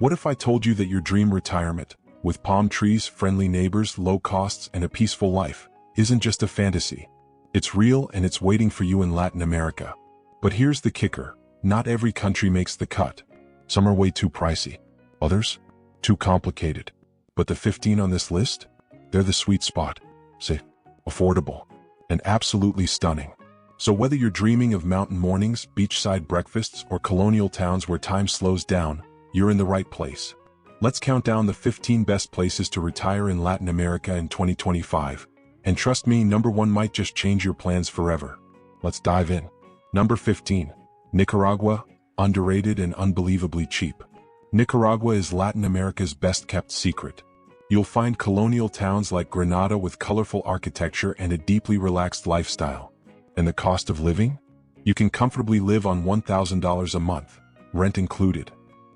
What if I told you that your dream retirement, with palm trees, friendly neighbors, low costs, and a peaceful life, isn't just a fantasy? It's real and it's waiting for you in Latin America. But here's the kicker. Not every country makes the cut. Some are way too pricey. Others? Too complicated. But the 15 on this list? They're the sweet spot. Safe, affordable, and absolutely stunning. So whether you're dreaming of mountain mornings, beachside breakfasts, or colonial towns where time slows down, you're in the right place. Let's count down the 15 best places to retire in Latin America in 2025. And trust me, number 1 might just change your plans forever. Let's dive in. Number 15. Nicaragua, underrated and unbelievably cheap. Nicaragua is Latin America's best-kept secret. You'll find colonial towns like Granada with colorful architecture and a deeply relaxed lifestyle. And the cost of living? You can comfortably live on $1,000 a month, rent included.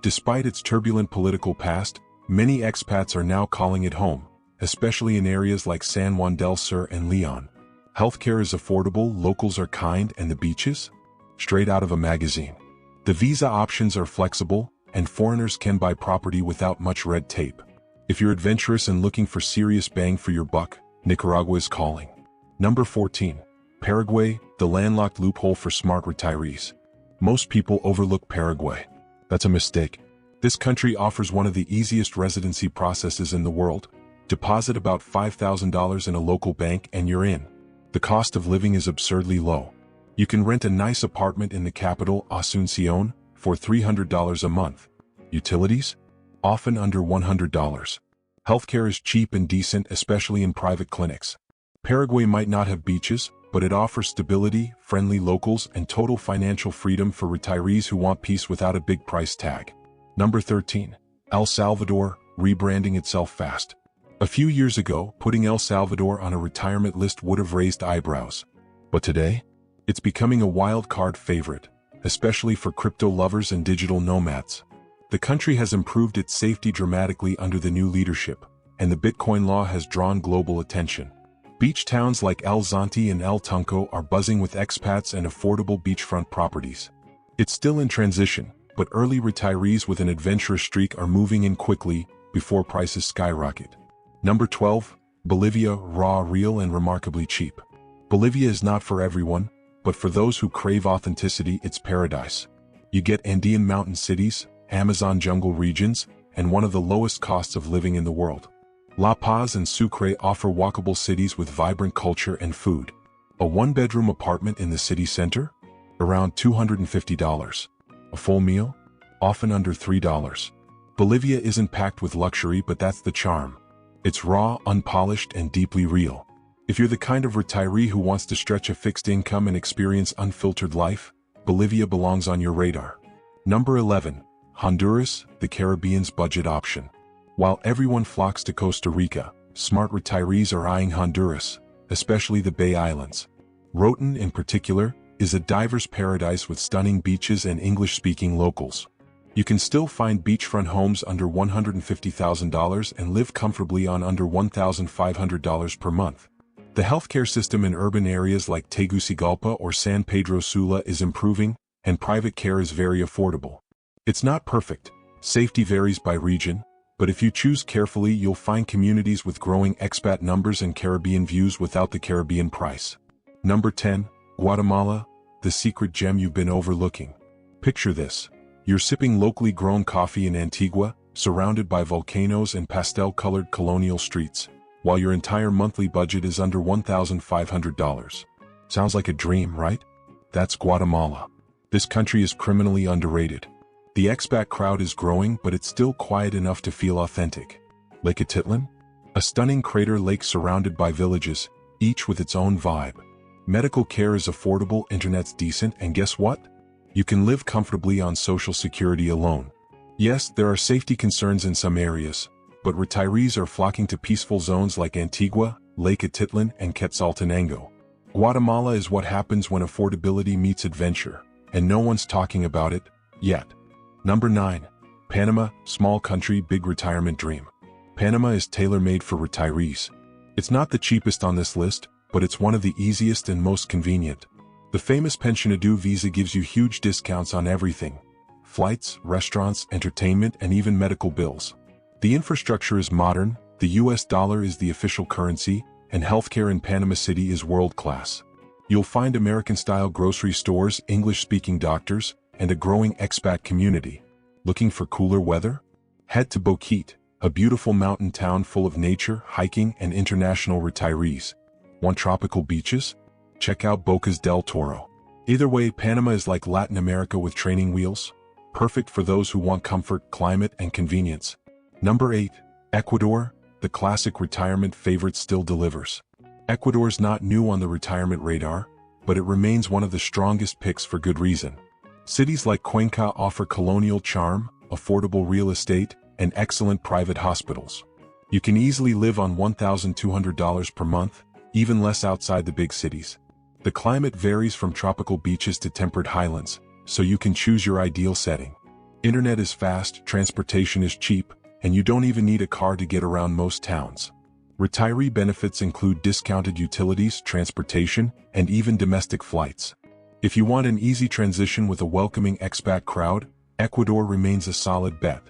Despite its turbulent political past, many expats are now calling it home, especially in areas like San Juan del Sur and Leon. Healthcare is affordable, locals are kind, and the beaches? Straight out of a magazine. The visa options are flexible, and foreigners can buy property without much red tape. If you're adventurous and looking for serious bang for your buck, Nicaragua is calling. Number 14. Paraguay, the landlocked loophole for smart retirees. Most people overlook Paraguay. That's a mistake. This country offers one of the easiest residency processes in the world. Deposit about $5,000 in a local bank and you're in. The cost of living is absurdly low. You can rent a nice apartment in the capital, Asunción, for $300 a month. Utilities? Often under $100. Healthcare is cheap and decent, especially in private clinics. Paraguay might not have beaches, but it offers stability, friendly locals, and total financial freedom for retirees who want peace without a big price tag. Number 13. El Salvador, rebranding itself fast. A few years ago, putting El Salvador on a retirement list would have raised eyebrows. But today, it's becoming a wild card favorite, especially for crypto lovers and digital nomads. The country has improved its safety dramatically under the new leadership, and the Bitcoin law has drawn global attention. Beach towns like El Zonte and El Tunco are buzzing with expats and affordable beachfront properties. It's still in transition, but early retirees with an adventurous streak are moving in quickly before prices skyrocket. Number 12. Bolivia, raw, real, and remarkably cheap. Bolivia is not for everyone, but for those who crave authenticity, it's paradise. You get Andean mountain cities, Amazon jungle regions, and one of the lowest costs of living in the world. La Paz and Sucre offer walkable cities with vibrant culture and food. A one-bedroom apartment in the city center? Around $250. A full meal? Often under $3. Bolivia isn't packed with luxury, but that's the charm. It's raw, unpolished, and deeply real. If you're the kind of retiree who wants to stretch a fixed income and experience unfiltered life, Bolivia belongs on your radar. Number 11. Honduras, the Caribbean's budget option. While everyone flocks to Costa Rica, smart retirees are eyeing Honduras, especially the Bay Islands. Roatan, in particular, is a diver's paradise with stunning beaches and English-speaking locals. You can still find beachfront homes under $150,000 and live comfortably on under $1,500 per month. The healthcare system in urban areas like Tegucigalpa or San Pedro Sula is improving, and private care is very affordable. It's not perfect. Safety varies by region, but if you choose carefully, you'll find communities with growing expat numbers and Caribbean views without the Caribbean price. Number 10. Guatemala, the secret gem you've been overlooking. Picture this. You're sipping locally grown coffee in Antigua, surrounded by volcanoes and pastel-colored colonial streets, while your entire monthly budget is under $1,500. Sounds like a dream, right? That's Guatemala. This country is criminally underrated. The expat crowd is growing, but it's still quiet enough to feel authentic. Lake Atitlan? A stunning crater lake surrounded by villages, each with its own vibe. Medical care is affordable, internet's decent, and guess what? You can live comfortably on Social Security alone. Yes, there are safety concerns in some areas, but retirees are flocking to peaceful zones like Antigua, Lake Atitlan, and Quetzaltenango. Guatemala is what happens when affordability meets adventure, and no one's talking about it yet. Number 9. Panama, small country, big retirement dream. Panama is tailor-made for retirees. It's not the cheapest on this list, but it's one of the easiest and most convenient. The famous Pensionado visa gives you huge discounts on everything. flights, restaurants, entertainment, and even medical bills. The infrastructure is modern, the US dollar is the official currency, and healthcare in Panama City is world-class. You'll find American-style grocery stores, English-speaking doctors, and a growing expat community. Looking for cooler weather? Head to Boquete, a beautiful mountain town full of nature, hiking, and international retirees. Want tropical beaches? Check out Bocas del Toro. Either way, Panama is like Latin America with training wheels. Perfect for those who want comfort, climate, and convenience. Number 8. Ecuador, the classic retirement favorite still delivers. Ecuador's not new on the retirement radar, but it remains one of the strongest picks for good reason. Cities like Cuenca offer colonial charm, affordable real estate, and excellent private hospitals. You can easily live on $1,200 per month, even less outside the big cities. The climate varies from tropical beaches to temperate highlands, so you can choose your ideal setting. Internet is fast, transportation is cheap, and you don't even need a car to get around most towns. Retiree benefits include discounted utilities, transportation, and even domestic flights. If you want an easy transition with a welcoming expat crowd, Ecuador remains a solid bet.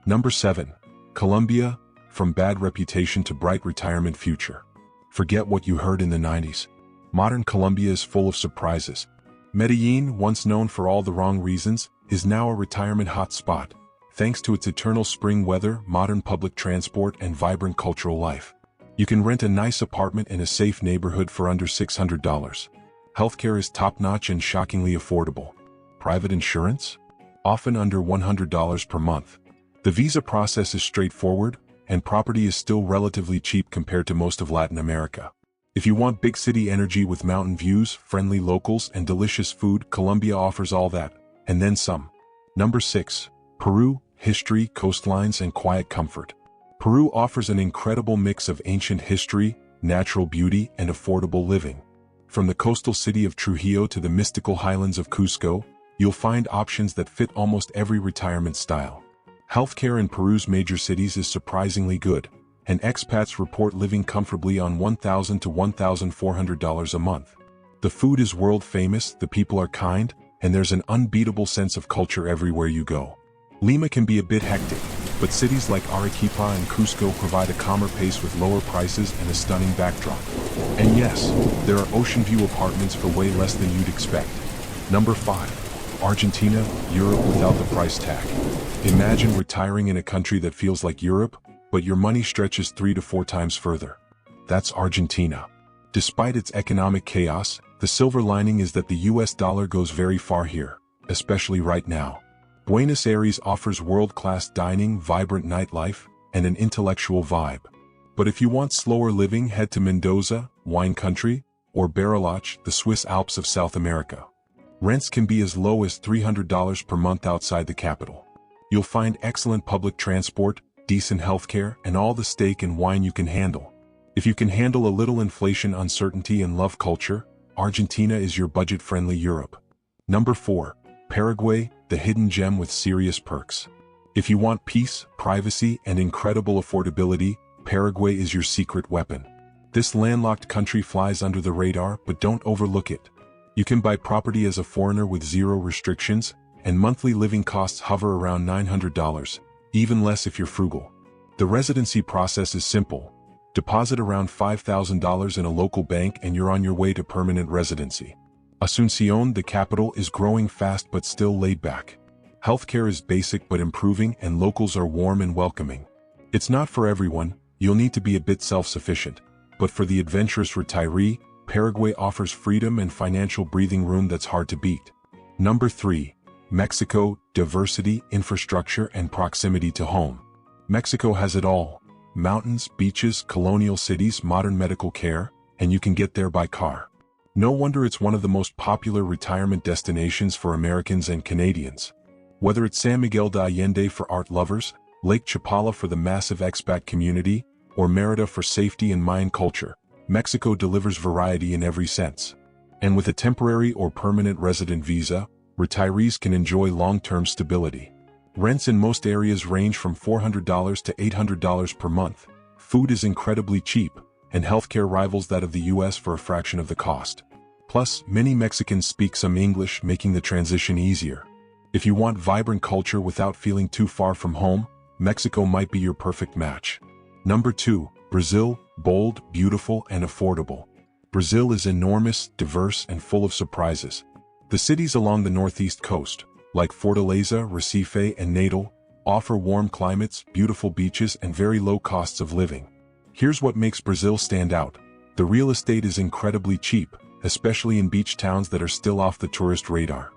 Number 7. Colombia, from bad reputation to bright retirement future. Forget what you heard in the 90s. Modern Colombia is full of surprises. Medellin, once known for all the wrong reasons, is now a retirement hotspot, thanks to its eternal spring weather, modern public transport, and vibrant cultural life. You can rent a nice apartment in a safe neighborhood for under $600. Healthcare is top-notch and shockingly affordable. Private insurance? Often under $100 per month. The visa process is straightforward, and property is still relatively cheap compared to most of Latin America. If you want big city energy with mountain views, friendly locals, and delicious food, Colombia offers all that, and then some. Number 6. Peru, history, coastlines, and quiet comfort. Peru offers an incredible mix of ancient history, natural beauty, and affordable living. From the coastal city of Trujillo to the mystical highlands of Cusco, you'll find options that fit almost every retirement style. Healthcare in Peru's major cities is surprisingly good, and expats report living comfortably on $1,000 to $1,400 a month. The food is world famous, the people are kind, and there's an unbeatable sense of culture everywhere you go. Lima can be a bit hectic, but cities like Arequipa and Cusco provide a calmer pace with lower prices and a stunning backdrop. And yes, there are ocean view apartments for way less than you'd expect. Number 5. Argentina, Europe without the price tag. Imagine retiring in a country that feels like Europe, but your money stretches 3 to 4 times further. That's Argentina. Despite its economic chaos, the silver lining is that the US dollar goes very far here, especially right now. Buenos Aires offers world-class dining, vibrant nightlife, and an intellectual vibe. But if you want slower living, head to Mendoza, wine country, or Bariloche, the Swiss Alps of South America. Rents can be as low as $300 per month outside the capital. You'll find excellent public transport, decent healthcare, and all the steak and wine you can handle. If you can handle a little inflation, uncertainty, and love culture, Argentina is your budget-friendly Europe. Number 4. Paraguay, the hidden gem with serious perks. If you want peace, privacy, and incredible affordability, Paraguay is your secret weapon. This landlocked country flies under the radar, but don't overlook it. You can buy property as a foreigner with zero restrictions, and monthly living costs hover around $900, even less if you're frugal. The residency process is simple. Deposit around $5,000 in a local bank and you're on your way to permanent residency. Asunción, the capital, is growing fast but still laid back. Healthcare is basic but improving, and locals are warm and welcoming. It's not for everyone, you'll need to be a bit self-sufficient, but for the adventurous retiree, Paraguay offers freedom and financial breathing room that's hard to beat. Number 3. Mexico, diversity, infrastructure, and proximity to home. Mexico has it all. Mountains, beaches, colonial cities, modern medical care, and you can get there by car. No wonder it's one of the most popular retirement destinations for Americans and Canadians. Whether it's San Miguel de Allende for art lovers, Lake Chapala for the massive expat community, or Mérida for safety and Mayan culture, Mexico delivers variety in every sense. And with a temporary or permanent resident visa, retirees can enjoy long-term stability. Rents in most areas range from $400 to $800 per month. Food is incredibly cheap, and healthcare rivals that of the US for a fraction of the cost. Plus, many Mexicans speak some English, making the transition easier. If you want vibrant culture without feeling too far from home, Mexico might be your perfect match. Number 2, Brazil, bold, beautiful, and affordable. Brazil is enormous, diverse, and full of surprises. The cities along the northeast coast, like Fortaleza, Recife, and Natal, offer warm climates, beautiful beaches, and very low costs of living. Here's what makes Brazil stand out. The real estate is incredibly cheap, especially in beach towns that are still off the tourist radar.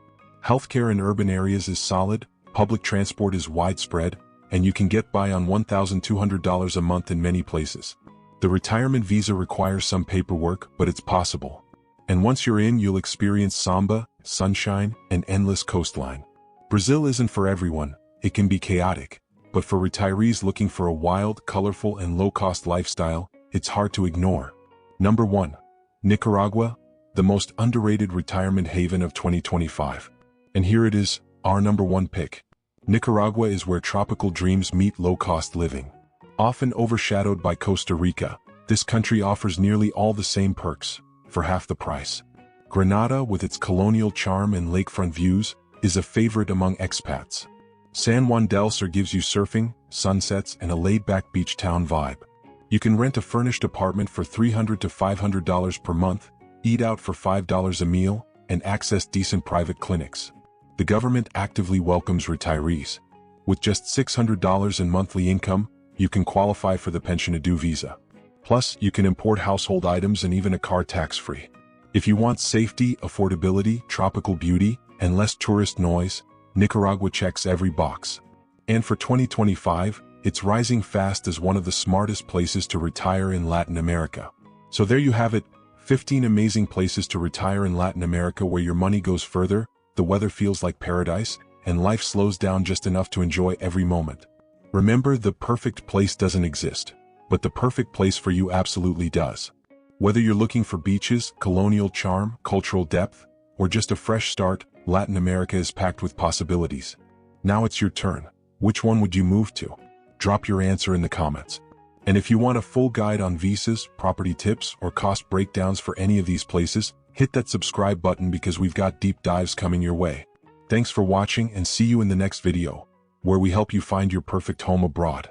Healthcare in urban areas is solid, public transport is widespread, and you can get by on $1,200 a month in many places. The retirement visa requires some paperwork, but it's possible. And once you're in, you'll experience samba, sunshine, and endless coastline. Brazil isn't for everyone, it can be chaotic, but for retirees looking for a wild, colorful, and low-cost lifestyle, it's hard to ignore. Number 1. Nicaragua, the most underrated retirement haven of 2025. And here it is, our number 1 pick. Nicaragua is where tropical dreams meet low-cost living. Often overshadowed by Costa Rica, this country offers nearly all the same perks, for half the price. Granada, with its colonial charm and lakefront views, is a favorite among expats. San Juan del Sur gives you surfing, sunsets, and a laid-back beach town vibe. You can rent a furnished apartment for $300 to $500 per month, eat out for $5 a meal, and access decent private clinics. The government actively welcomes retirees. With just $600 in monthly income, you can qualify for the Pensionado visa. Plus, you can import household items and even a car tax-free. If you want safety, affordability, tropical beauty, and less tourist noise, Nicaragua checks every box. And for 2025, it's rising fast as one of the smartest places to retire in Latin America. So there you have it, 15 amazing places to retire in Latin America where your money goes further, the weather feels like paradise, and life slows down just enough to enjoy every moment. Remember, the perfect place doesn't exist, but the perfect place for you absolutely does. Whether you're looking for beaches, colonial charm, cultural depth, or just a fresh start, Latin America is packed with possibilities. Now it's your turn. Which one would you move to? Drop your answer in the comments. And if you want a full guide on visas, property tips, or cost breakdowns for any of these places, hit that subscribe button because we've got deep dives coming your way. Thanks for watching and see you in the next video, where we help you find your perfect home abroad.